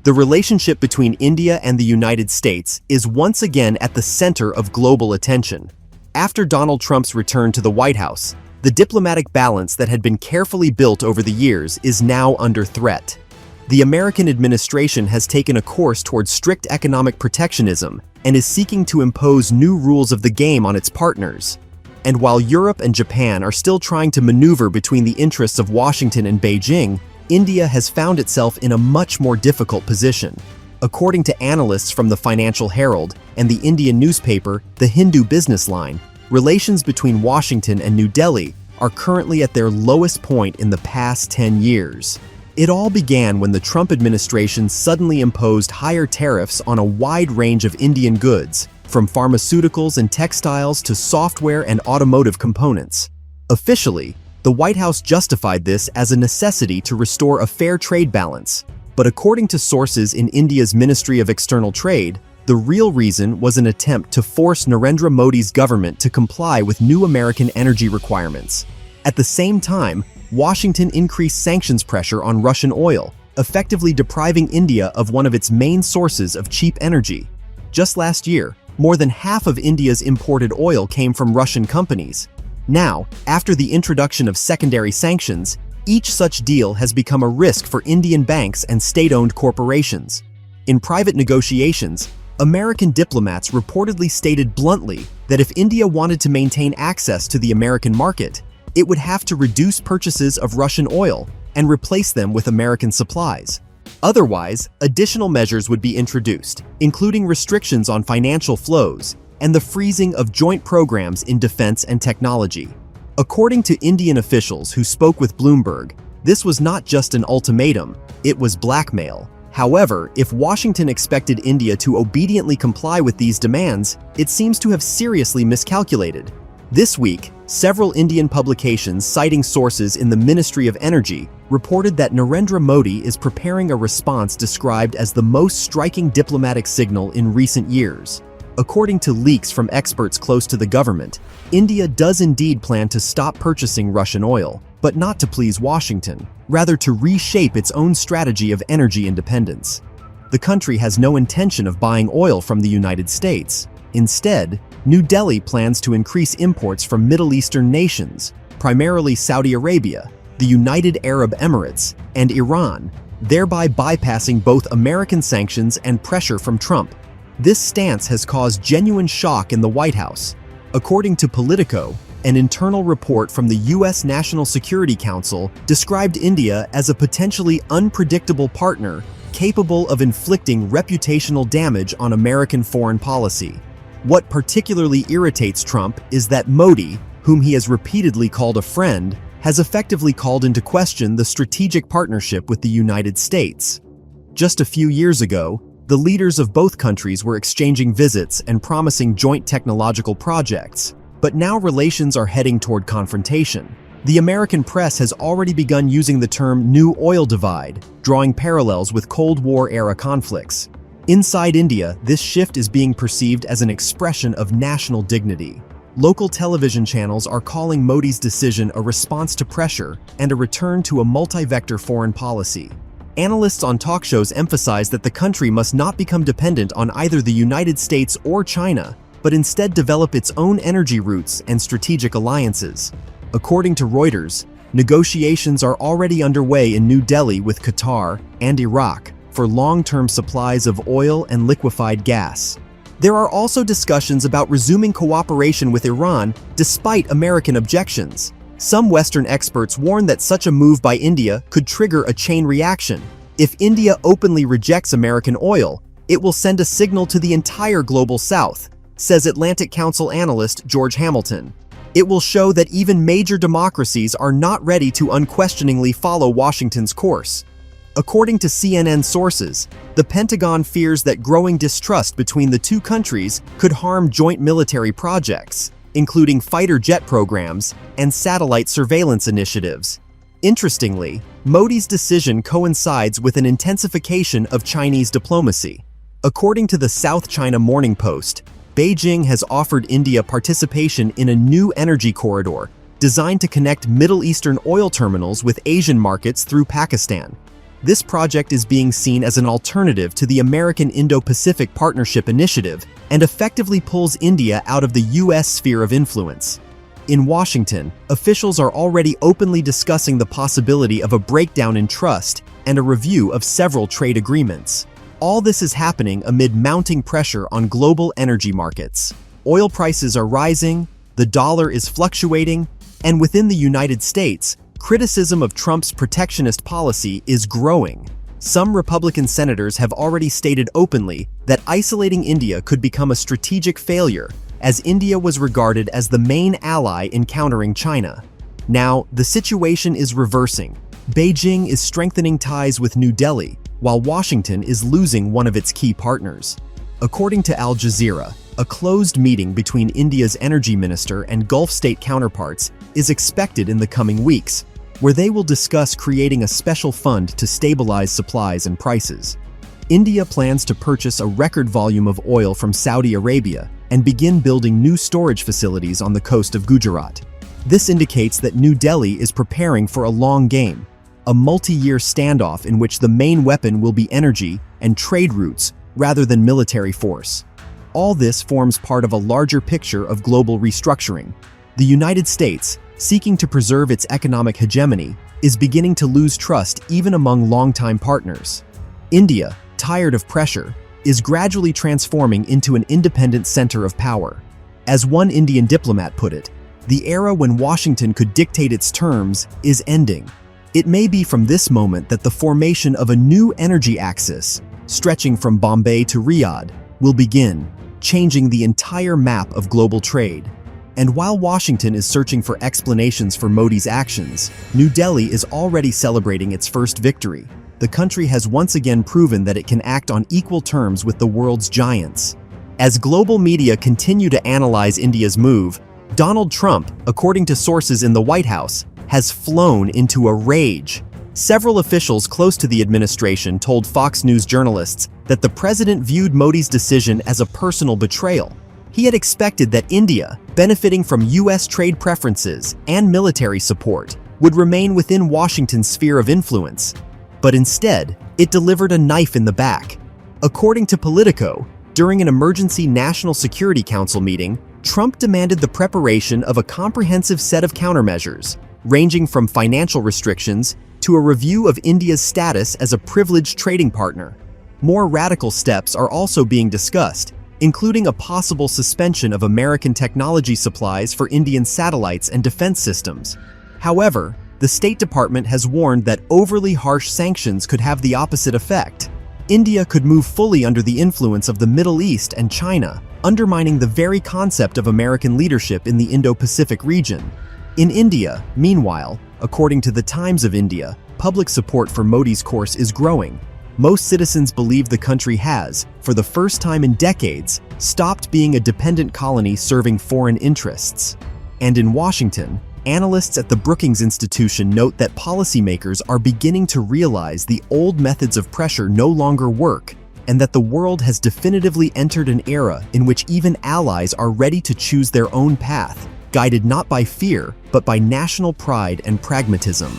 The relationship between India and the United States is once again at the center of global attention. After Donald Trump's return to the White House, the diplomatic balance that had been carefully built over the years is now under threat. The American administration has taken a course towards strict economic protectionism and is seeking to impose new rules of the game on its partners. And while Europe and Japan are still trying to maneuver between the interests of Washington and Beijing, India has found itself in a much more difficult position. According to analysts from the Financial Herald and the Indian newspaper, The Hindu Business Line, relations between Washington and New Delhi are currently at their lowest point in the past 10 years. It all began when the Trump administration suddenly imposed higher tariffs on a wide range of Indian goods, from pharmaceuticals and textiles to software and automotive components. Officially, the White House justified this as a necessity to restore a fair trade balance. But according to sources in India's Ministry of External Trade, the real reason was an attempt to force Narendra Modi's government to comply with new American energy requirements. At the same time, Washington increased sanctions pressure on Russian oil, effectively depriving India of one of its main sources of cheap energy. Just last year, more than half of India's imported oil came from Russian companies. Now, after the introduction of secondary sanctions, each such deal has become a risk for Indian banks and state-owned corporations. In private negotiations, American diplomats reportedly stated bluntly that if India wanted to maintain access to the American market, it would have to reduce purchases of Russian oil and replace them with American supplies. Otherwise, additional measures would be introduced, including restrictions on financial flows and the freezing of joint programs in defense and technology. According to Indian officials who spoke with Bloomberg, this was not just an ultimatum, it was blackmail. However, if Washington expected India to obediently comply with these demands, it seems to have seriously miscalculated. This week, several Indian publications citing sources in the Ministry of Energy reported that Narendra Modi is preparing a response described as the most striking diplomatic signal in recent years. According to leaks from experts close to the government, India does indeed plan to stop purchasing Russian oil, but not to please Washington, rather to reshape its own strategy of energy independence. The country has no intention of buying oil from the United States. Instead, New Delhi plans to increase imports from Middle Eastern nations, primarily Saudi Arabia, the United Arab Emirates, and Iran, thereby bypassing both American sanctions and pressure from Trump. This stance has caused genuine shock in the White House. According to Politico, an internal report from the U.S. National Security Council described India as a potentially unpredictable partner capable of inflicting reputational damage on American foreign policy. What particularly irritates Trump is that Modi, whom he has repeatedly called a friend, has effectively called into question the strategic partnership with the United States. Just a few years ago, the leaders of both countries were exchanging visits and promising joint technological projects, but now relations are heading toward confrontation. The American press has already begun using the term "new oil divide," drawing parallels with Cold War-era conflicts. Inside India, this shift is being perceived as an expression of national dignity. Local television channels are calling Modi's decision a response to pressure and a return to a multi-vector foreign policy. Analysts on talk shows emphasize that the country must not become dependent on either the United States or China, but instead develop its own energy routes and strategic alliances. According to Reuters, negotiations are already underway in New Delhi with Qatar and Iraq for long-term supplies of oil and liquefied gas. There are also discussions about resuming cooperation with Iran despite American objections. Some Western experts warn that such a move by India could trigger a chain reaction. If India openly rejects American oil, it will send a signal to the entire global South, says Atlantic Council analyst George Hamilton. It will show that even major democracies are not ready to unquestioningly follow Washington's course. According to CNN sources, the Pentagon fears that growing distrust between the two countries could harm joint military projects, including fighter jet programs and satellite surveillance initiatives. Interestingly, Modi's decision coincides with an intensification of Chinese diplomacy. According to the South China Morning Post, Beijing has offered India participation in a new energy corridor designed to connect Middle Eastern oil terminals with Asian markets through Pakistan. This project is being seen as an alternative to the American Indo-Pacific Partnership Initiative and effectively pulls India out of the U.S. sphere of influence. In Washington, officials are already openly discussing the possibility of a breakdown in trust and a review of several trade agreements. All this is happening amid mounting pressure on global energy markets. Oil prices are rising, the dollar is fluctuating, and within the United States, criticism of Trump's protectionist policy is growing. Some Republican senators have already stated openly that isolating India could become a strategic failure, as India was regarded as the main ally in countering China. Now, the situation is reversing. Beijing is strengthening ties with New Delhi, while Washington is losing one of its key partners. According to Al Jazeera, a closed meeting between India's energy minister and Gulf state counterparts is expected in the coming weeks, where they will discuss creating a special fund to stabilize supplies and prices. India plans to purchase a record volume of oil from Saudi Arabia and begin building new storage facilities on the coast of Gujarat. This indicates that New Delhi is preparing for a long game, a multi-year standoff in which the main weapon will be energy and trade routes rather than military force. All this forms part of a larger picture of global restructuring. The United States, seeking to preserve its economic hegemony, is beginning to lose trust even among longtime partners. India, tired of pressure, is gradually transforming into an independent center of power. As one Indian diplomat put it, the era when Washington could dictate its terms is ending. It may be from this moment that the formation of a new energy axis, stretching from Bombay to Riyadh, will begin, changing the entire map of global trade. And while Washington is searching for explanations for Modi's actions, New Delhi is already celebrating its first victory. The country has once again proven that it can act on equal terms with the world's giants. As global media continue to analyze India's move, Donald Trump, according to sources in the White House, has flown into a rage. Several officials close to the administration told Fox News journalists that the president viewed Modi's decision as a personal betrayal. He had expected that India, benefiting from U.S. trade preferences and military support, would remain within Washington's sphere of influence. But instead, it delivered a knife in the back. According to Politico, during an emergency National Security Council meeting, Trump demanded the preparation of a comprehensive set of countermeasures, ranging from financial restrictions to a review of India's status as a privileged trading partner. More radical steps are also being discussed, including a possible suspension of American technology supplies for Indian satellites and defense systems. However, the State Department has warned that overly harsh sanctions could have the opposite effect. India could move fully under the influence of the Middle East and China, undermining the very concept of American leadership in the Indo-Pacific region. In India, meanwhile, according to the Times of India, public support for Modi's course is growing. Most citizens believe the country has, for the first time in decades, stopped being a dependent colony serving foreign interests. And in Washington, analysts at the Brookings Institution note that policymakers are beginning to realize the old methods of pressure no longer work, and that the world has definitively entered an era in which even allies are ready to choose their own path, guided not by fear, but by national pride and pragmatism.